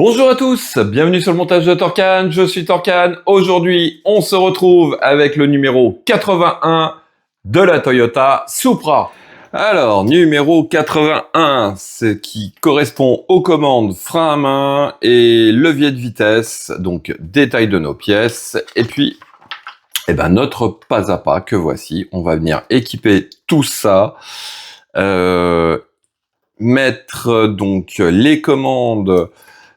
Bonjour à tous, bienvenue sur le montage de Torcan, je suis Torcan. Aujourd'hui, on se retrouve avec le numéro 81 de la Toyota Supra. Alors, numéro 81, ce qui correspond aux commandes frein à main et levier de vitesse, donc détail de nos pièces. Et puis, notre pas à pas que voici, on va venir équiper tout ça, mettre donc les commandes.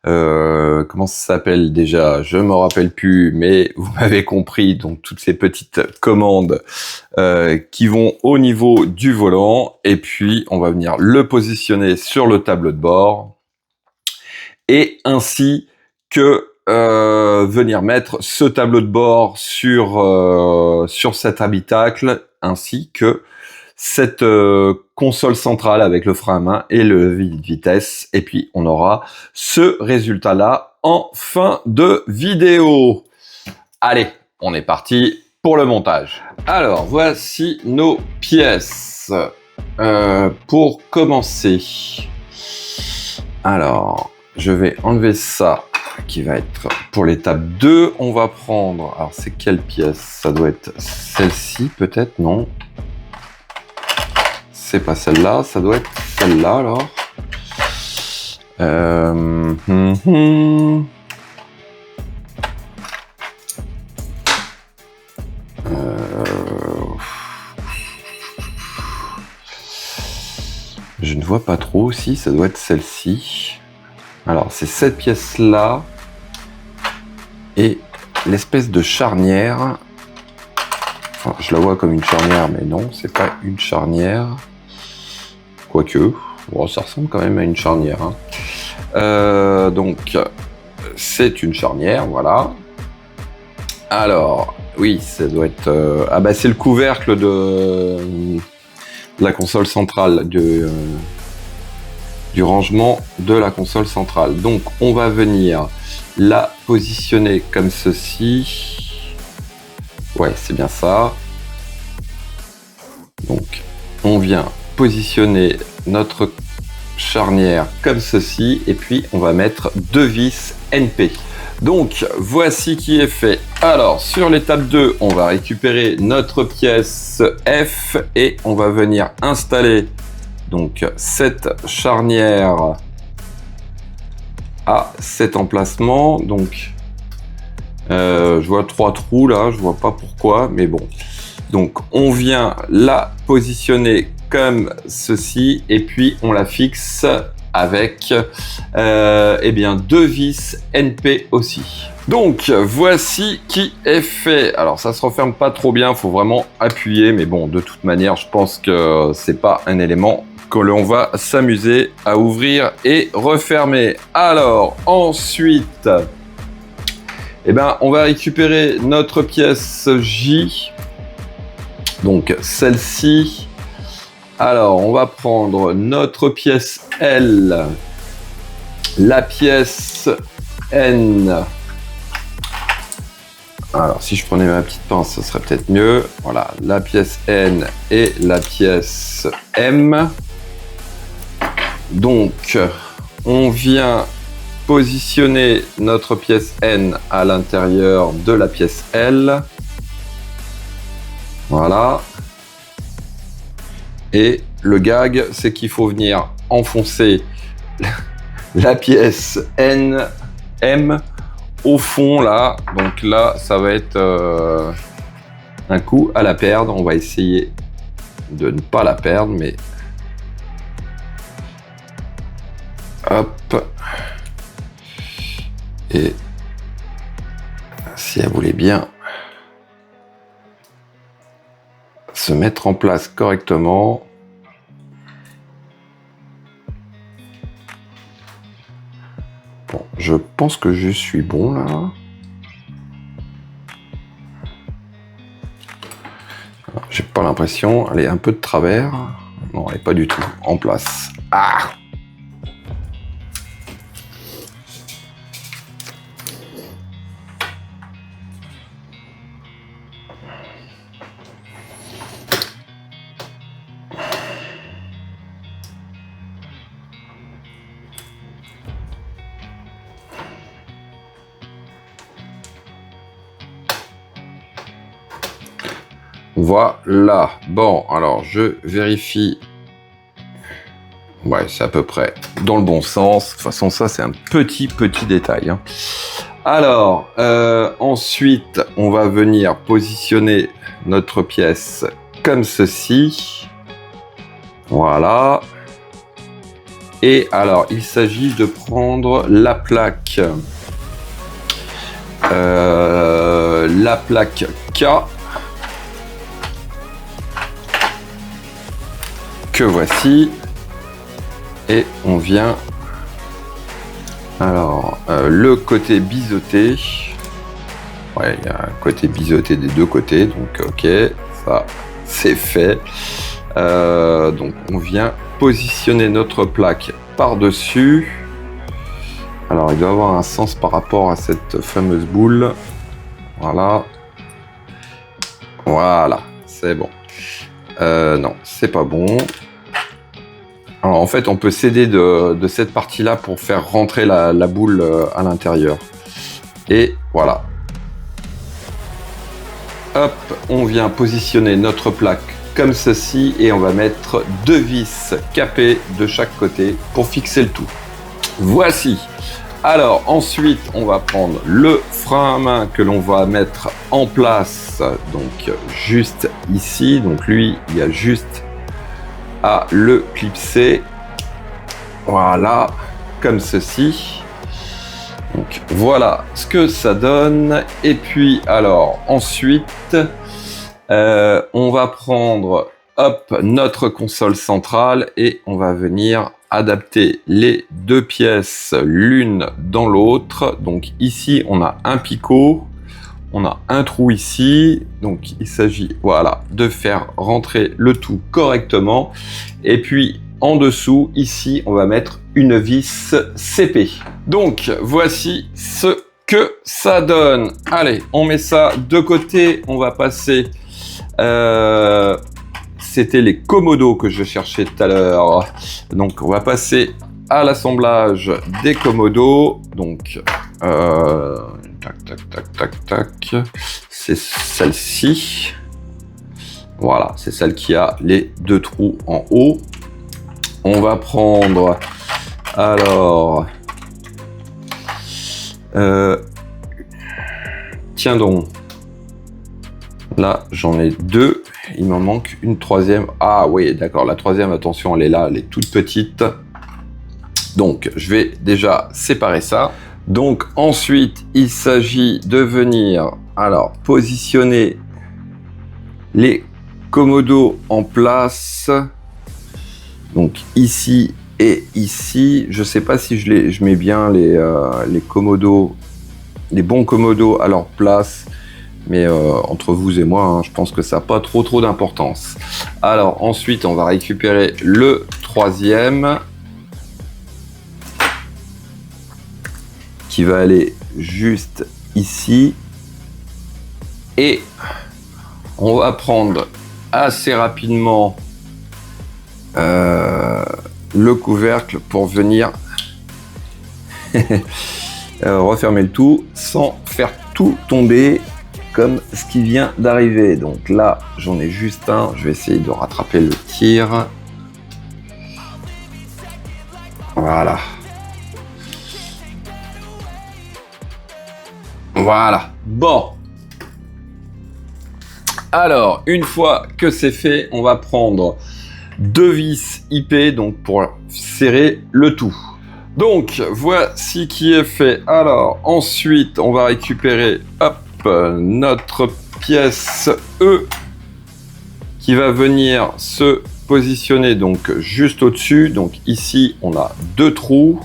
Comment ça s'appelle déjà? Je me rappelle plus, mais vous m'avez compris. Donc toutes ces petites commandes qui vont au niveau du volant, et puis on va venir le positionner sur le tableau de bord, et ainsi que venir mettre ce tableau de bord sur cet habitacle, ainsi que cette console centrale avec le frein à main et le levier de vitesse. Et puis, on aura ce résultat-là en fin de vidéo. Allez, on est parti pour le montage. Alors, voici nos pièces. Pour commencer, alors, je vais enlever ça qui va être pour l'étape 2. On va prendre... Alors, c'est quelle pièce? Ça doit être celle-ci, peut-être? Non. C'est pas celle-là, ça doit être celle-là alors. Je ne vois pas trop si ça doit être celle-ci. Alors c'est cette pièce-là et l'espèce de charnière. Enfin, je la vois comme une charnière, mais non, c'est pas une charnière. Quoique, bon, ça ressemble quand même à une charnière. Hein. Donc, c'est une charnière, voilà. Alors, oui, ça doit être... Ah bah c'est le couvercle de la console centrale, du rangement de la console centrale. Donc, on va venir la positionner comme ceci. Ouais, c'est bien ça. Donc, on vient positionner notre charnière comme ceci, et puis on va mettre deux vis NP. Donc voici qui est fait. Alors sur l'étape 2, on va récupérer notre pièce F et on va venir installer donc cette charnière à cet emplacement. Donc je vois 3 trous là, je vois pas pourquoi, mais bon. Donc on vient la positionner comme ceci, et puis on la fixe avec deux vis NP aussi. Donc voici qui est fait. Alors ça se referme pas trop bien, faut vraiment appuyer, mais bon, de toute manière je pense que c'est pas un élément que l'on va s'amuser à ouvrir et refermer. Alors ensuite, on va récupérer notre pièce J. Donc celle-ci. Alors on va prendre notre pièce L, la pièce N. Alors si je prenais ma petite pince, ce serait peut-être mieux. Voilà, la pièce N et la pièce M. Donc on vient positionner notre pièce N à l'intérieur de la pièce L. Voilà. Et le gag, c'est qu'il faut venir enfoncer la pièce N, M au fond là. Donc là, ça va être un coup à la perdre. On va essayer de ne pas la perdre, mais hop. Et si elle voulait bien se mettre en place correctement. Bon, je pense que je suis bon là. J'ai pas l'impression. Elle est un peu de travers. Non, elle est pas du tout en place. Ah! Voilà. Bon, alors je vérifie. Ouais, c'est à peu près dans le bon sens. De toute façon, ça, c'est un petit détail. Hein. Alors, ensuite, on va venir positionner notre pièce comme ceci. Voilà. Et alors, il s'agit de prendre la plaque K que voici. Et on vient, alors, le côté biseauté. Ouais, il y a un côté biseauté des deux côtés, donc ok, ça c'est fait. Donc on vient positionner notre plaque par-dessus. Alors il doit avoir un sens par rapport à cette fameuse boule. Voilà. Voilà, c'est bon. Non, c'est pas bon. Alors, en fait, on peut s'aider de cette partie-là pour faire rentrer la boule à l'intérieur. Et voilà. Hop, on vient positionner notre plaque comme ceci et on va mettre 2 vis capées de chaque côté pour fixer le tout. Voici. Alors, ensuite, on va prendre le frein à main que l'on va mettre en place, donc juste ici. Donc lui, il y a juste à le clipser, voilà, comme ceci. Donc voilà ce que ça donne. Et puis alors ensuite, on va prendre notre console centrale et on va venir adapter les deux pièces l'une dans l'autre. Donc ici on a un picot. On a un trou ici, donc il s'agit voilà, de faire rentrer le tout correctement. Et puis en dessous, ici, on va mettre une vis CP. Donc voici ce que ça donne. Allez, on met ça de côté. On va passer... C'était les commodos que je cherchais tout à l'heure. Donc on va passer à l'assemblage des commodos. Donc... tac. C'est celle-ci. Voilà, c'est celle qui a les deux trous en haut. On va prendre... Alors... tiens donc. Là, j'en ai deux. Il m'en manque une troisième. Ah oui, d'accord. La troisième, attention, elle est là. Elle est toute petite. Donc, je vais déjà séparer ça. Donc ensuite, il s'agit de venir alors positionner les commodos en place. Donc ici et ici. Je sais pas si je mets bien les commodos, les bons commodos à leur place. Mais entre vous et moi, hein, je pense que ça n'a pas trop d'importance. Alors ensuite, on va récupérer le troisième. Qui va aller juste ici. Et on va prendre assez rapidement le couvercle pour venir refermer le tout sans faire tout tomber comme ce qui vient d'arriver. Donc là, j'en ai juste un. Je vais essayer de rattraper le tir. Voilà. Voilà. Bon. Alors, une fois que c'est fait, on va prendre 2 vis IP donc pour serrer le tout. Donc, voici qui est fait. Alors, ensuite, on va récupérer notre pièce E qui va venir se positionner donc juste au-dessus. Donc ici, on a 2 trous.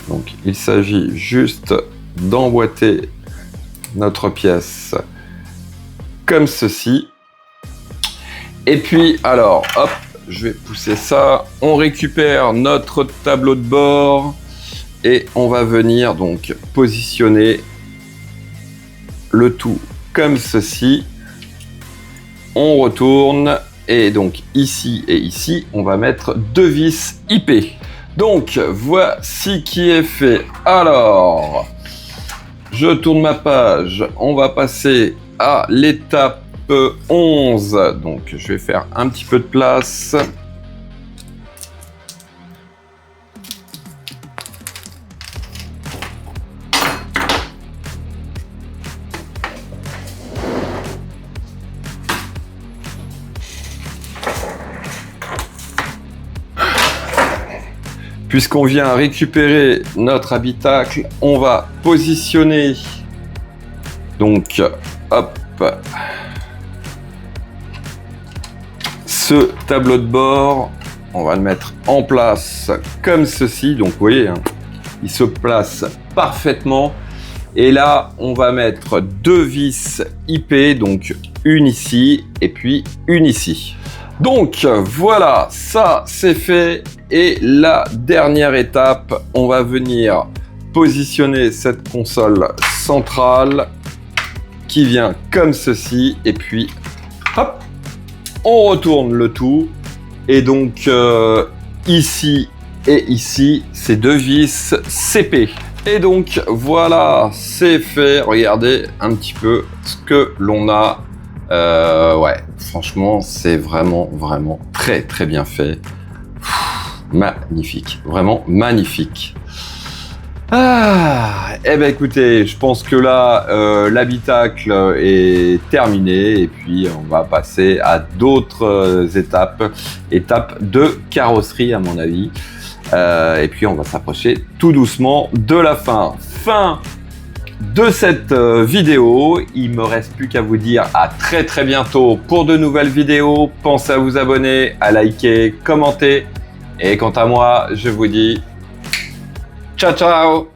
Donc, il s'agit juste d'emboîter notre pièce comme ceci. Et puis alors hop, je vais pousser ça, on récupère notre tableau de bord et on va venir donc positionner le tout comme ceci. On retourne et donc ici et ici on va mettre 2 vis IP. Donc voici qui est fait. Alors je tourne ma page, on va passer à l'étape 11. Donc, je vais faire un petit peu de place. Puisqu'on vient récupérer notre habitacle, on va positionner donc hop ce tableau de bord. On va le mettre en place comme ceci. Donc vous voyez, hein, il se place parfaitement. Et là, on va mettre 2 vis IP, donc une ici et puis une ici. Donc voilà, ça c'est fait. Et la dernière étape, on va venir positionner cette console centrale qui vient comme ceci. Et puis, hop, on retourne le tout. Et donc, ici et ici, c'est 2 vis CP. Et donc, voilà, c'est fait. Regardez un petit peu ce que l'on a. Ouais, franchement, c'est vraiment très très bien fait. Magnifique, vraiment magnifique. Ah, eh ben écoutez, je pense que là, l'habitacle est terminé et puis on va passer à d'autres étapes de carrosserie à mon avis. Et puis on va s'approcher tout doucement de la fin. Fin de cette vidéo. Il me reste plus qu'à vous dire à très très bientôt pour de nouvelles vidéos. Pensez à vous abonner, à liker, commenter. Et quant à moi, je vous dis ciao ciao!